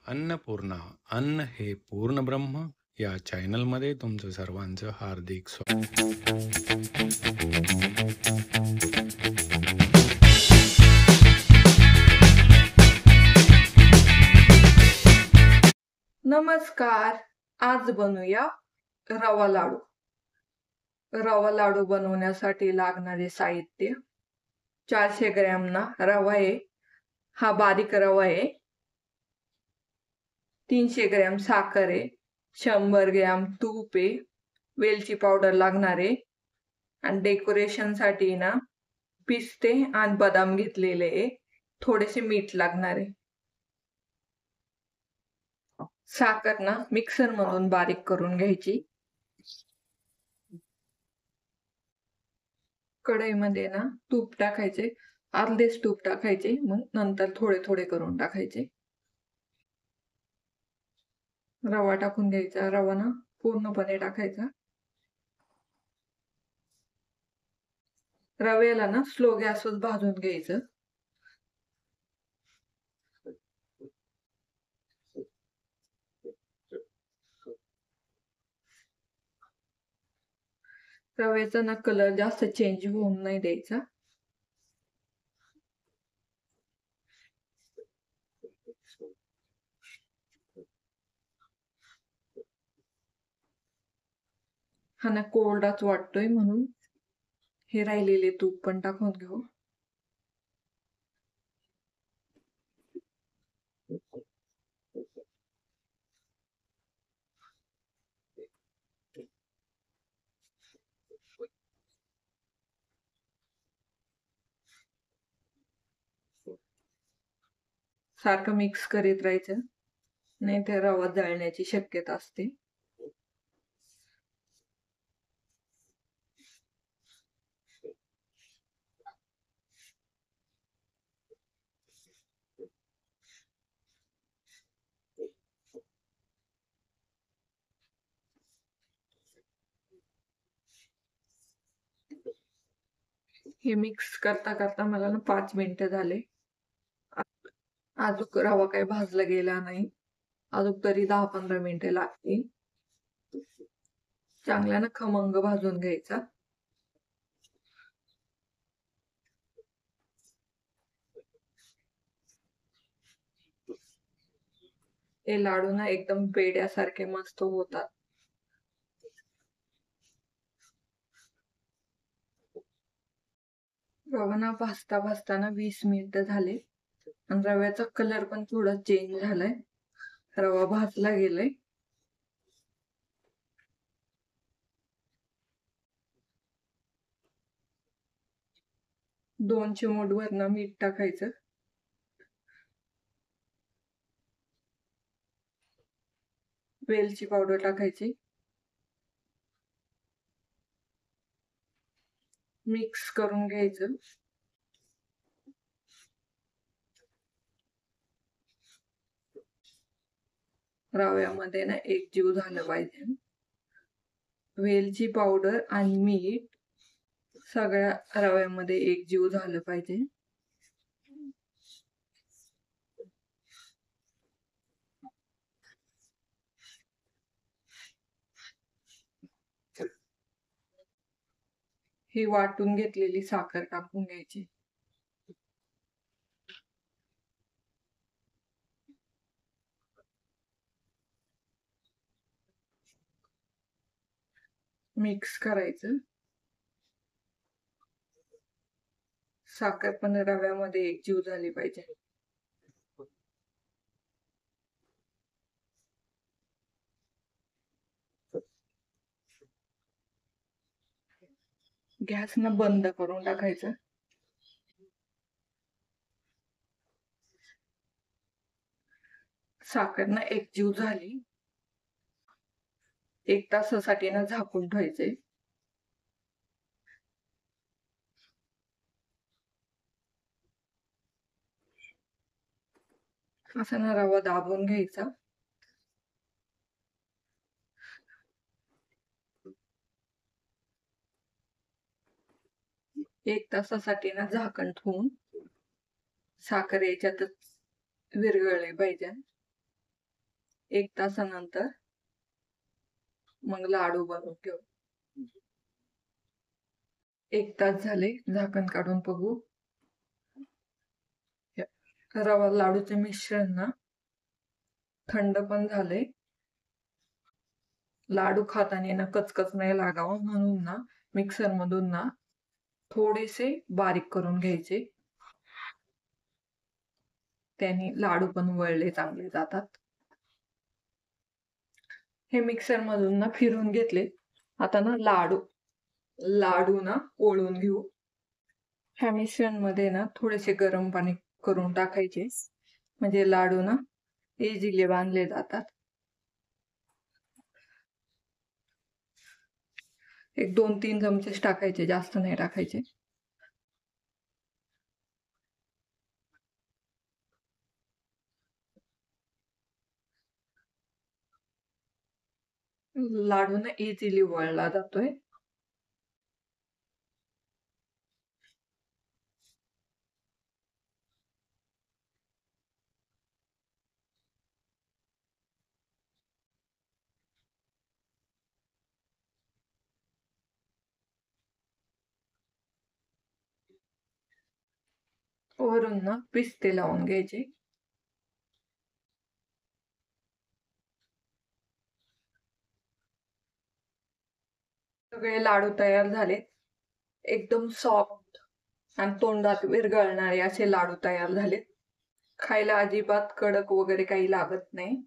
अन्नपूर्णा अन्न हे पूर्ण ब्रह्म या चॅनलमध्ये तुमचं सर्वांचं हार्दिक नमस्कार. आज बनवूया रवा लाडू. रवा लाडू बनवण्यासाठी लागणारे साहित्य 400 ग्रॅम रवा आहे. हा बारीक रवा आहे. 300 ग्रॅम साखर आहे. 100 ग्रॅम तूप आहे. वेलची पावडर लागणार आहे. आणि डेकोरेशनसाठी पिस्ते आणि बदाम घेतलेले आहे. थोडेसे मीठ लागणार आहे. साखर मिक्सर मधून बारीक करून घ्यायची. कढईमध्ये तूप टाकायचे. अर्धेच तूप टाकायचे, मग नंतर थोडे थोडे करून टाकायचे. रवा टाकून घ्यायचा. रवा पूर्णपणे टाकायचा. रव्याला स्लो गॅसवर भाजून घ्यायचं. रव्याचा कलर जास्त चेंज होऊन नाही द्यायचा. हा कोरडाच वाटतोय, म्हणून हे राहिलेले तूप पण टाकून घेऊ. सारखं मिक्स करीत राहायचं, नाही तर रवा जळण्याची शक्यता असते. हे मिक्स करता करता मला 5 मिनिटं झाले. अजून रवा काही भाजला गेला नाही. अजून तरी 10-15 मिनिटे लागतील. चांगल्यानं खमंग भाजून घ्यायचा. हे लाडू एकदम पेड्यासारखे मस्त होतात. रवा भाजता भाजताना 20 मिनिटं झाले आणि रव्याचा कलर पण थोडा चेंज झालाय. रवा भाजला गेलाय. दोन चिमूटभर मीठ टाकायचं. वेलची पावडर टाकायची. मिक्स करून घ्यायचं. रव्यामध्ये एक जीव झालं पाहिजे. वेलची पावडर आणि मीठ सगळ्या रव्यामध्ये एक जीव झालं पाहिजे. ही वाटून घेतलेली साखर टाकून घ्यायची. मिक्स करायचं. साखर पण रव्यामध्ये एक जीव झाली पाहिजे. गॅस बंद करून टाकायचं. साखर एक जीव झाली. 1 तासासाठी झाकून ठेवायचे. असा रवा दाबून घ्यायचा. 1 तासासाठी झाकण ठेवून साखर याच्यातच विरघळली पाहिजे. 1 तासानंतर मग लाडू बनवून घेऊ. 1 तास झाले, झाकण काढून बघू. रवा लाडूचे मिश्रण ना थंड पण झाले. लाडू खाताना ना कचकच नाही लागावं म्हणून ना मिक्सर मधून ना थोडेसे बारीक करून घ्यायचे. त्याने लाडू पण वळले चांगले जातात. हे मिक्सर मधून ना फिरून घेतले. आता ना लाडू ना ओळून घेऊ. ह्या मिश्रण मध्ये ना थोडेसे गरम पाणी करून टाकायचे, म्हणजे लाडू ना इझिली बांधले जातात. 1-2-3 चमचेच टाकायचे, जास्त नाही टाकायचे. लाडू ना इझिली वळला जातोय. वरून ना पिस्ते लावून घ्यायचे. सगळे लाडू तयार झाले. एकदम सॉफ्ट आणि तोंडात विरघळणारे असे लाडू तयार झाले. खायला अजिबात कडक वगैरे काही लागत नाही.